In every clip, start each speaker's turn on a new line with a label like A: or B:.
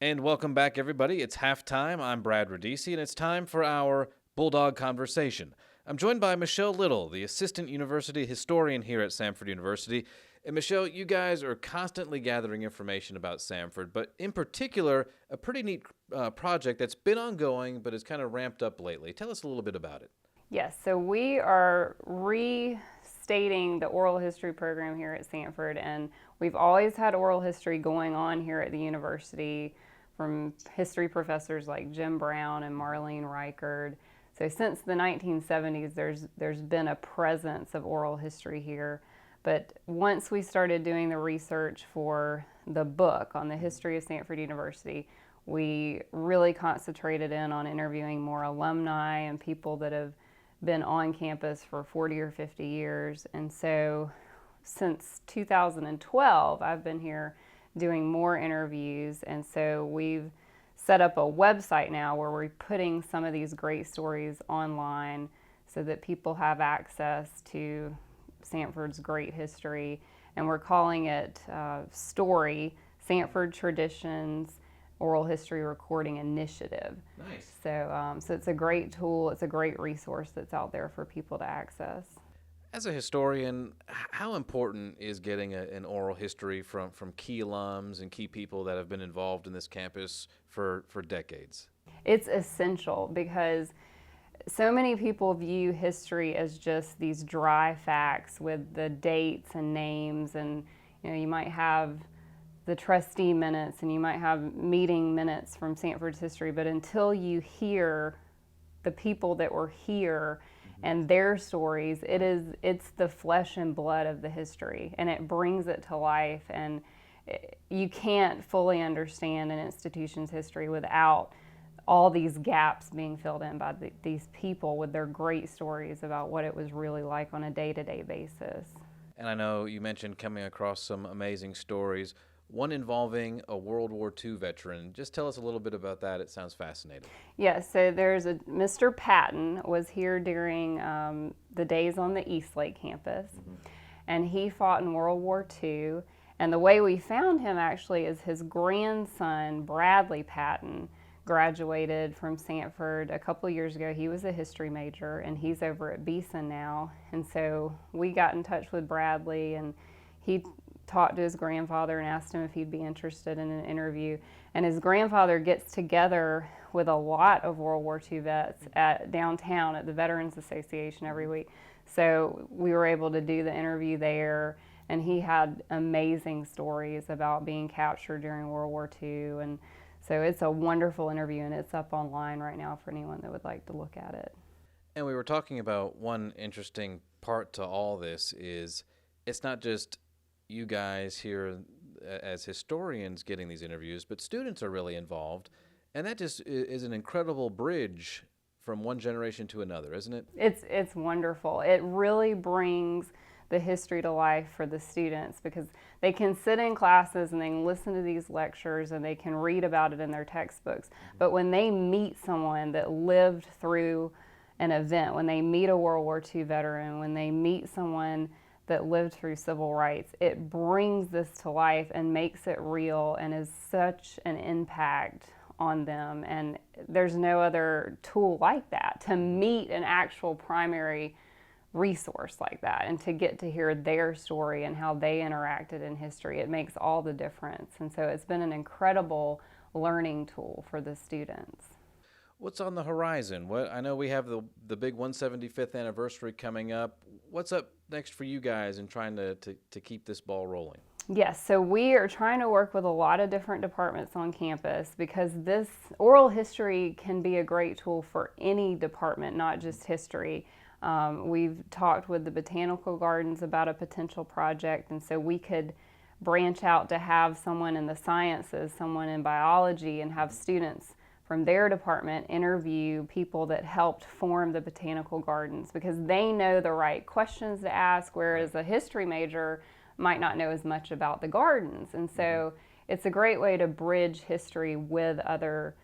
A: And welcome back, everybody. It's halftime. I'm Brad Radisi, and it's time for our Bulldog Conversation. I'm joined by Michelle Little, the Assistant University Historian here at Samford University. And Michelle, you guys are constantly gathering information about Samford, but in particular, a pretty neat project that's been ongoing but has kind of ramped up lately. Tell us a little bit about it.
B: Yes, so we are restating the oral history program here at Samford, and we've always had oral history going on here at the university from history professors like Jim Brown and Marlene Reichard. So since the 1970s, there's been a presence of oral history here. But once we started doing the research for the book on the history of Samford University, we really concentrated in on interviewing more alumni and people that have been on campus for 40 or 50 years. And so since 2012, I've been here doing more interviews. And so we've set up a website now where we're putting some of these great stories online so that people have access to Samford's great history. And we're calling it STORY, Samford Traditions Oral History Recording Initiative.
A: Nice.
B: So it's a great tool. It's a great resource that's out there for people to access.
A: As a historian, how important is getting an oral history from key alums and key people that have been involved in this campus for decades?
B: It's essential because so many people view history as just these dry facts with the dates and names, and you might have the trustee minutes and you might have meeting minutes from Samford's history, but until you hear the people that were here and their stories, it's the flesh and blood of the history, and it brings it to life. And you can't fully understand an institution's history without all these gaps being filled in by these people with their great stories about what it was really like on a day-to-day basis.
A: And I know you mentioned coming across some amazing stories, one involving a World War II veteran. Just tell us a little bit about that. It sounds fascinating.
B: Yes, so there's a Mr. Patton was here during the days on the Eastlake campus, and he fought in World War II. And the way we found him actually is his grandson, Bradley Patton, graduated from Samford a couple of years ago. He was a history major, and he's over at Beeson now. And so we got in touch with Bradley, and he talked to his grandfather and asked him if he'd be interested in an interview. And his grandfather gets together with a lot of World War II vets at downtown at the Veterans Association every week. So we were able to do the interview there, and he had amazing stories about being captured during World War II. And so it's a wonderful interview, and it's up online right now for anyone that would like to look at it.
A: And we were talking about one interesting part to all this is it's not just you guys here as historians getting these interviews, but students are really involved. And that just is an incredible bridge from one generation to another, isn't it?
B: It's wonderful. It really brings the history to life for the students because they can sit in classes and they can listen to these lectures and they can read about it in their textbooks. But when they meet someone that lived through an event, when they meet a World War II veteran, when they meet someone that lived through civil rights, it brings this to life and makes it real and is such an impact on them. And there's no other tool like that to meet an actual primary resource like that and to get to hear their story and how they interacted in history. It makes all the difference. And so it's been an incredible learning tool for the students.
A: What's on the horizon? I know we have the big 175th anniversary coming up. What's up next for you guys in trying to keep this ball rolling?
B: Yes, so we are trying to work with a lot of different departments on campus because this oral history can be a great tool for any department, not just history. We've talked with the botanical gardens about a potential project, and so we could branch out to have someone in the sciences, someone in biology, and have students from their department interview people that helped form the botanical gardens because they know the right questions to ask, whereas a history major might not know as much about the gardens. And so it's a great way to bridge history with other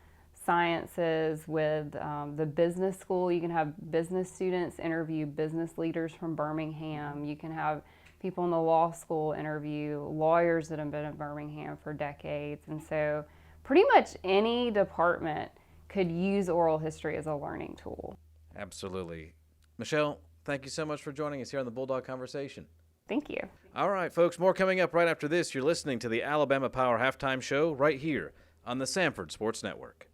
B: sciences, with the business school. You can have business students interview business leaders from Birmingham. You can have people in the law school interview lawyers that have been in Birmingham for decades. And so pretty much any department could use oral history as a learning tool.
A: Absolutely. Michelle, thank you so much for joining us here on the Bulldog Conversation.
B: Thank you.
A: All right, folks, more coming up right after this. You're listening to the Alabama Power Halftime Show right here on the Samford Sports Network.